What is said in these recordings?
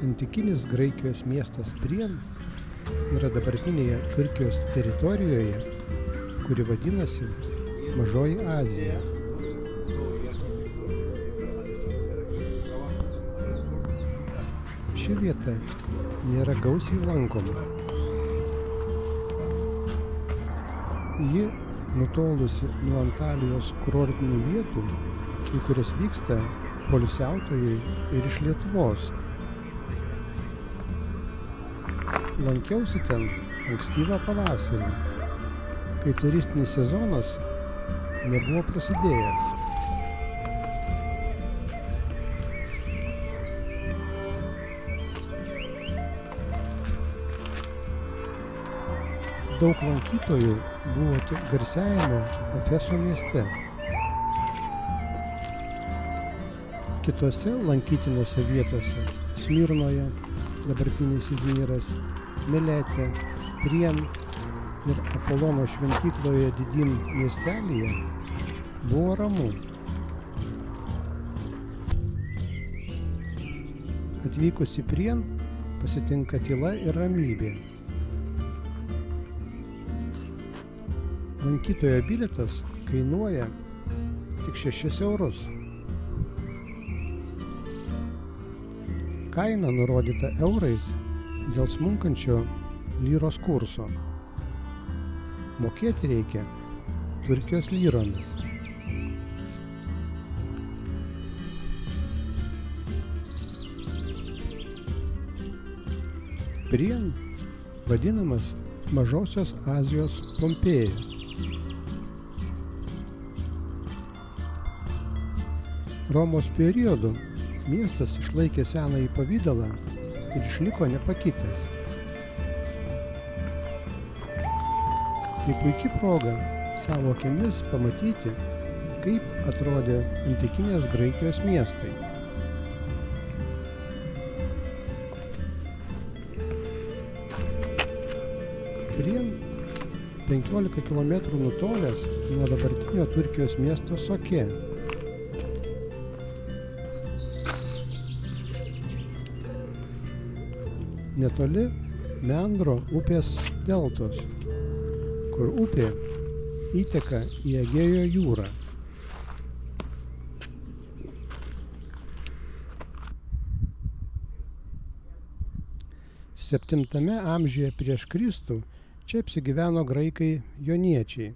Antikinis Graikijos miestas Prien yra dabartinėje Turkijos teritorijoje, kuri vadinasi Mažoji Azija. Ši vieta nėra gausiai lankoma. Ji nutolusi nuo Antalijos kurortinių vietų, į kurias vyksta poilsiautojai ir iš Lietuvos. Lankiausi ten ankstyvą pavasarį, kai turistinis sezonas nebuvo prasidėjęs. Daug lankytojų buvo tik garsiajame Efeso mieste. Kitose lankytinose vietose – Smirnoje, dabartinis Izmiras, Melete, Prien ir Apolono šventykloje Didym miestelyje – buvo ramu. Atvykus į Prien pasitinka tyla ir ramybė. Lankytojo bilietas kainuoja tik 6 eurus. Kaina nurodyta eurais dėl smunkančio lyros kurso. Mokėti reikia Turkijos lyromis. Prien vadinamas Mažosios Azijos Pompėja. Romos periodu miestas išlaikė senąjį pavydalą ir išliko nepakitęs. Tai puiki proga savo akimis pamatyti, kaip atrodė antikinės Graikijos miestai. Prien 15 km nutolęs nuo dabartinio Turkijos miesto Sokė. Netoli Meandro upės deltos, kur upė įteka į Egėjo jūrą. VII amžiuje prieš Kristų čia apsigyveno graikai joniečiai.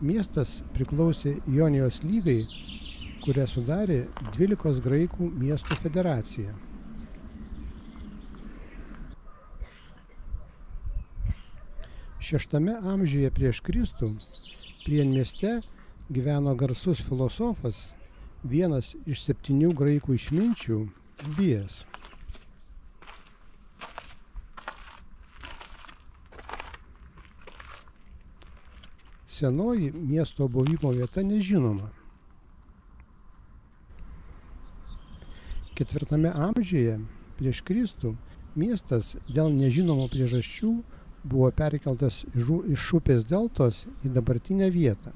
Miestas priklausė Jonijos lygai, kurią sudarė 12 graikų miestų federacija. VI amžiuje prieš Kristų Prien mieste gyveno garsus filosofas, vienas iš 7 graikų išminčių – Bijas. Senoji miesto buvimo vieta nežinoma. IV amžiuje prieš Kristų miestas dėl nežinomų priežasčių buvo perkeltas iš upės deltos į dabartinę vietą.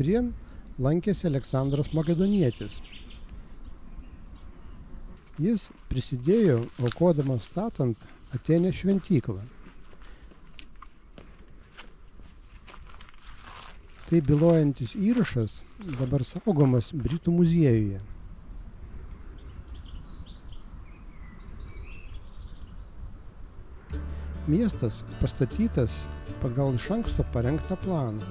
Prien lankėsi Aleksandras Makedonietis. Jis prisidėjo aukodamas statant Atėnės šventyklą. Tai bylojantis įrašas dabar saugomas Britų muziejuje. Miestas pastatytas pagal iš anksto parengtą planą.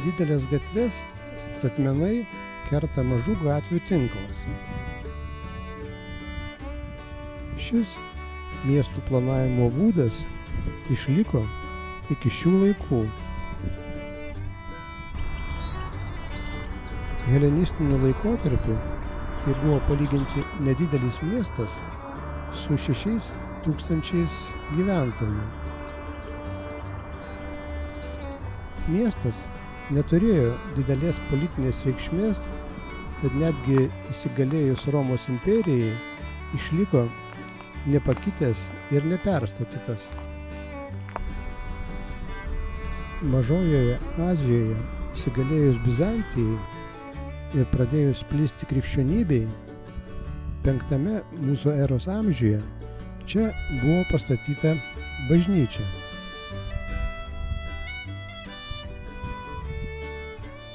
Didelės gatves statmenai kerta mažų gatvių tinklas. Šis miestų planavimo būdas išliko iki šių laikų. Helenistiniu laikotarpiu tai buvo palyginti nedidelis miestas su 6,000 gyventojų. Miestas neturėjo didelės politinės reikšmės, tad netgi įsigalėjus Romos imperijai išliko nepakitęs ir neperstatytas. Mažojoje Azijoje įsigalėjus Bizantijai ir pradėjus plisti krikščionybei, 5 mūsų eros amžiuje čia buvo pastatyta bažnyčia.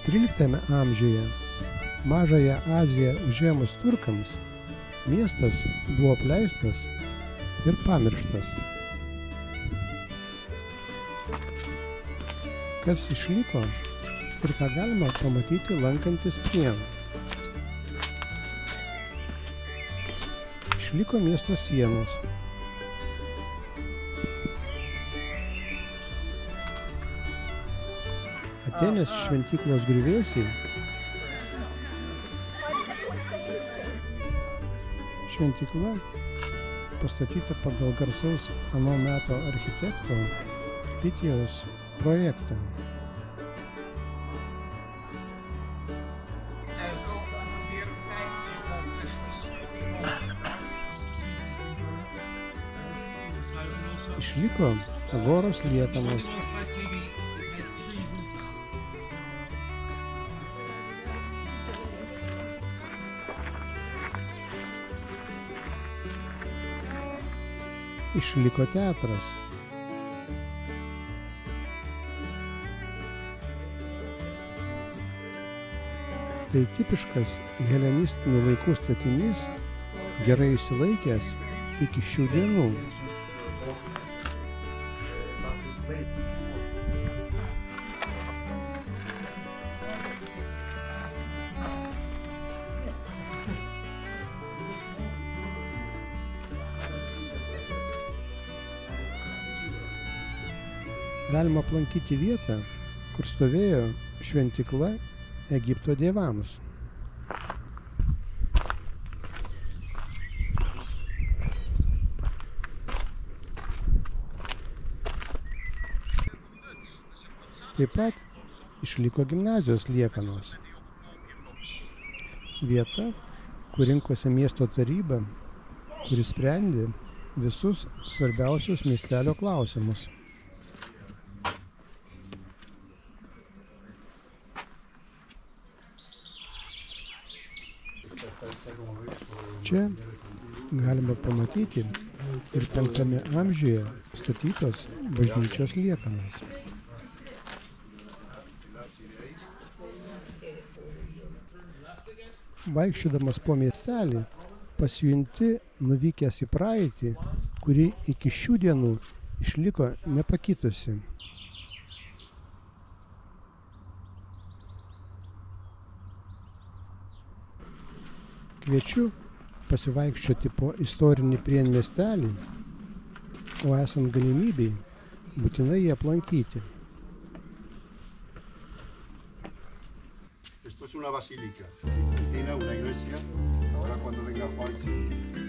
13 amžiuje Mažąją Aziją užėmus turkams miestas buvo apleistas ir pamirštas. Kas išliko ir ką galima pamatyti lankantis Prienų. Išliko miesto sienos. Atėnės šventyklos griuvėsiai. Šventykla pastatyta pagal garsaus ano meto architekto Pitijaus projektą. Išliko agoros liekanos. Išliko teatras. Tai tipiškas helenistinių laikų statinys, gerai išsilaikęs iki šių dienų. Galima aplankyti vietą, kur stovėjo šventykla Egipto dievams. Taip pat išliko gimnazijos liekanos. Vieta, kur rinkosi miesto taryba, kuris sprendė visus svarbiausius miestelio klausimus. Čia galima pamatyti ir 5 amžiuje statytos bažnyčios liekanas. Vaikščiodamas po miestelį pasijunti nuvykęs į praeitį, kuri iki šių dienų išliko nepakitusi. Kviečiu pasivaikščioti po istorinį Prienų miestelį, o esant galimybei, būtinai jį aplankyti. Esto es una basílica bizantina, una iglesia. Ahora cuando venga Juan